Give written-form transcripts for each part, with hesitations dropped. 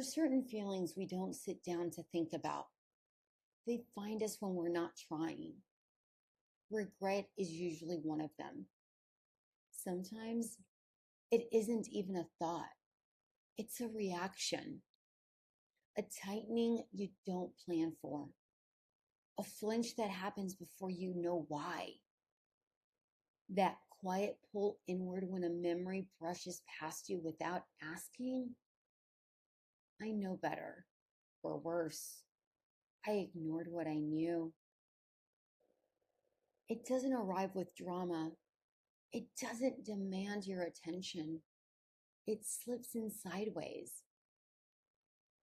are certain feelings we don't sit down to think about. They find us when we're not trying. Regret is usually one of them. Sometimes it isn't even a thought, it's a reaction, a tightening you don't plan for, a flinch that happens before you know why. That quiet pull inward when a memory brushes past you without asking, I know better, or worse, I ignored what I knew. It doesn't arrive with drama. It doesn't demand your attention. It slips in sideways.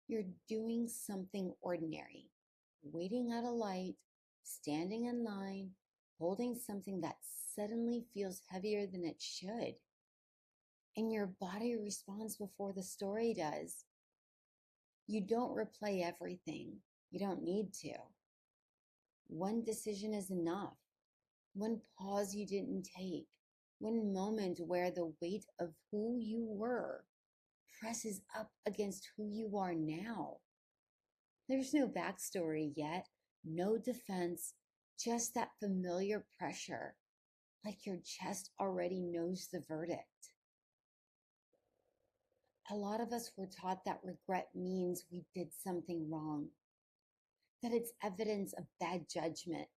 You're doing something ordinary, waiting at a light, standing in line, holding something that suddenly feels heavier than it should. And your body responds before the story does. You don't replay everything. You don't need to. One decision is enough. One pause you didn't take. One moment where the weight of who you were presses up against who you are now. There's no backstory yet, no defense, just that familiar pressure, like your chest already knows the verdict. A lot of us were taught that regret means we did something wrong, that it's evidence of bad judgment,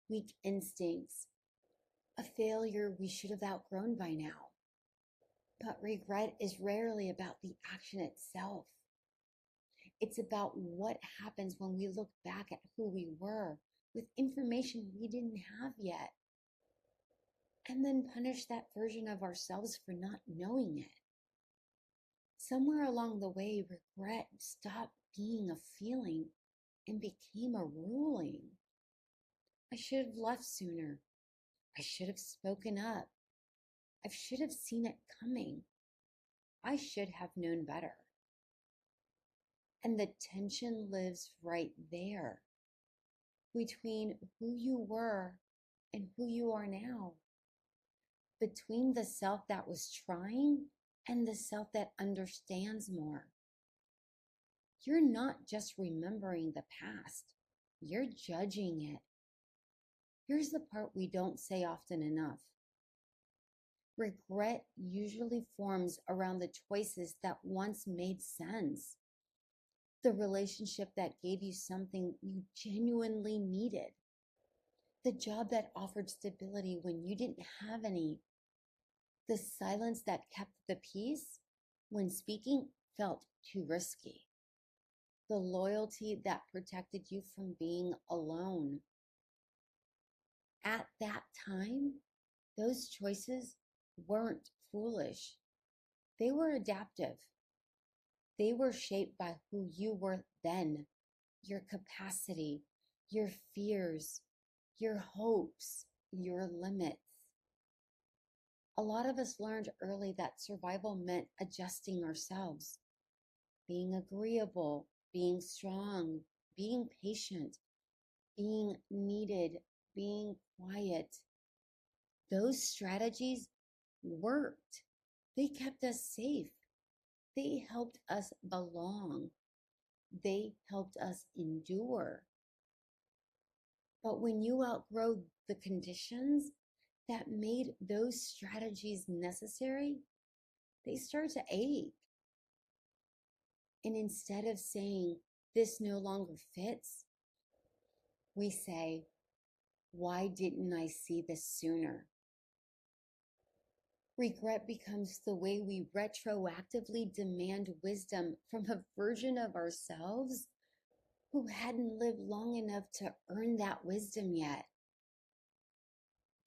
weak instincts, a failure we should have outgrown by now. But regret is rarely about the action itself. It's about what happens when we look back at who we were with information we didn't have yet, and then punish that version of ourselves for not knowing it. Somewhere along the way, regret stopped being a feeling and became a ruling. I should have left sooner. I should have spoken up. I should have seen it coming. I should have known better. And the tension lives right there between who you were and who you are now, between the self that was trying and the self that understands more. You're not just remembering the past, you're judging it. Here's the part we don't say often enough. Regret usually forms around the choices that once made sense. The relationship that gave you something you genuinely needed. The job that offered stability when you didn't have any. The silence that kept the peace when speaking felt too risky. The loyalty that protected you from being alone. At that time, those choices weren't foolish. They were adaptive. They were shaped by who you were then, your capacity, your fears, your hopes, your limits. A lot of us learned early that survival meant adjusting ourselves, being agreeable, being strong, being patient, being needed, being quiet. Those strategies worked. They kept us safe. They helped us belong. They helped us endure. But when you outgrow the conditions that made those strategies necessary, they start to ache. And instead of saying, this no longer fits, we say, why didn't I see this sooner? Regret becomes the way we retroactively demand wisdom from a version of ourselves who hadn't lived long enough to earn that wisdom yet.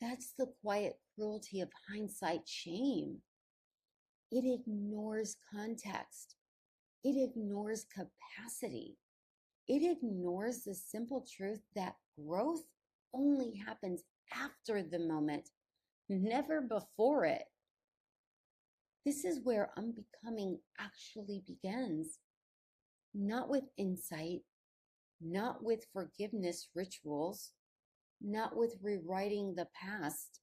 That's the quiet cruelty of hindsight shame. It ignores context. It ignores capacity. It ignores the simple truth that growth only happens after the moment, never before it. This is where unbecoming actually begins. Not with insight, not with forgiveness rituals, not with rewriting the past.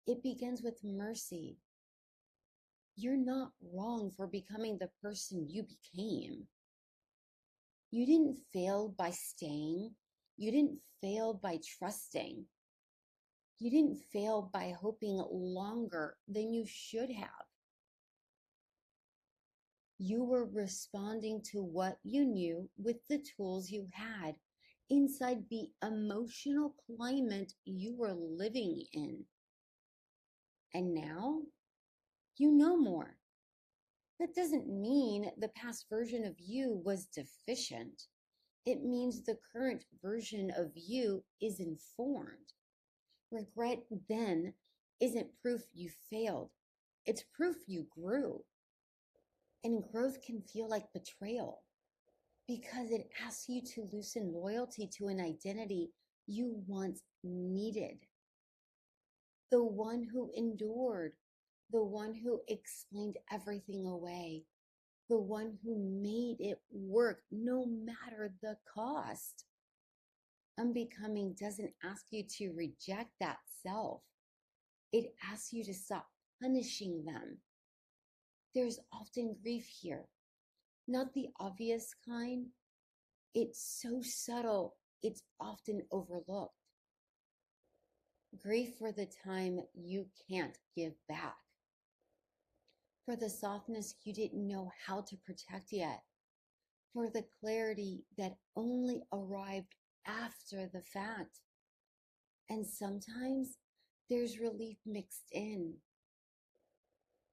It begins with mercy. You're not wrong for becoming the person you became. You didn't fail by staying. You didn't fail by trusting. You didn't fail by hoping longer than you should have. You were responding to what you knew with the tools you had inside the emotional climate you were living in. And now you know more. That doesn't mean the past version of you was deficient. It means the current version of you is informed. Regret then isn't proof you failed. It's proof you grew. And growth can feel like betrayal because it asks you to loosen loyalty to an identity you once needed. The one who endured, the one who explained everything away, the one who made it work no matter the cost. Unbecoming doesn't ask you to reject that self. It asks you to stop punishing them. There's often grief here, not the obvious kind. It's so subtle, it's often overlooked. Grief for the time you can't give back, for the softness you didn't know how to protect yet, for the clarity that only arrived after the fact. And sometimes there's relief mixed in.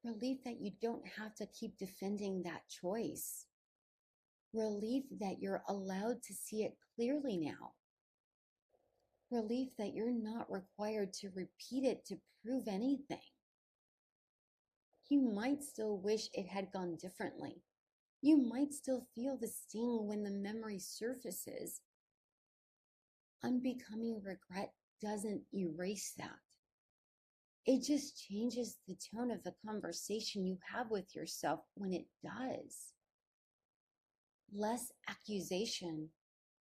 Relief that you don't have to keep defending that choice. Relief that you're allowed to see it clearly now. Relief that you're not required to repeat it to prove anything. You might still wish it had gone differently. You might still feel the sting when the memory surfaces. Unbecoming regret doesn't erase that. It just changes the tone of the conversation you have with yourself when it does. Less accusation,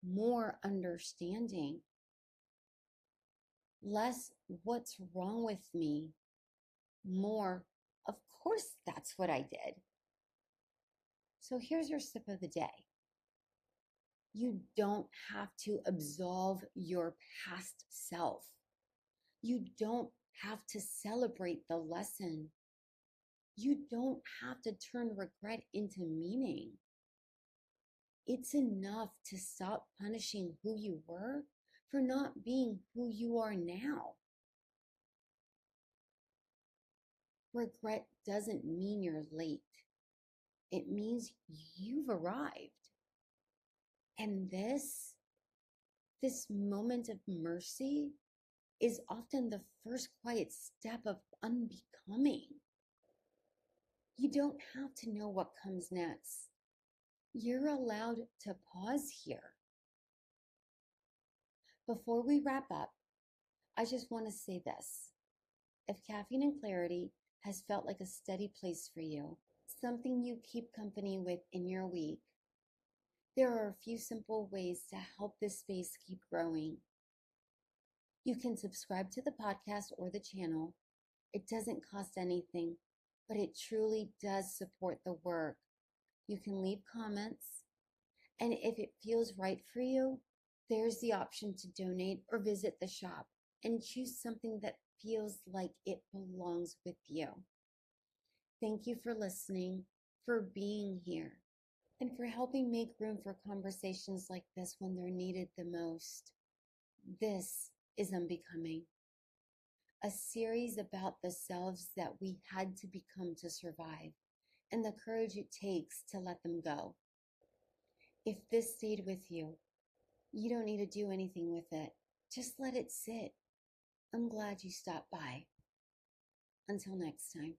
more understanding. Less what's wrong with me, more of course that's what I did. So here's your sip of the day. You don't have to absolve your past self. You don't have to celebrate the lesson. You don't have to turn regret into meaning. It's enough to stop punishing who you were for not being who you are now. Regret doesn't mean you're late. It means you've arrived. And this moment of mercy is often the first quiet step of unbecoming. You don't have to know what comes next. You're allowed to pause here. Before we wrap up, I just want to say this. If Caffeine and Clarity has felt like a steady place for you, something you keep company with in your week, there are a few simple ways to help this space keep growing. You can subscribe to the podcast or the channel. It doesn't cost anything, but it truly does support the work. You can leave comments, and if it feels right for you, there's the option to donate or visit the shop and choose something that feels like it belongs with you. Thank you for listening, for being here, and for helping make room for conversations like this when they're needed the most. This is Unbecoming, a series about the selves that we had to become to survive and the courage it takes to let them go. If this stayed with you, you don't need to do anything with it. Just let it sit. I'm glad you stopped by. Until next time.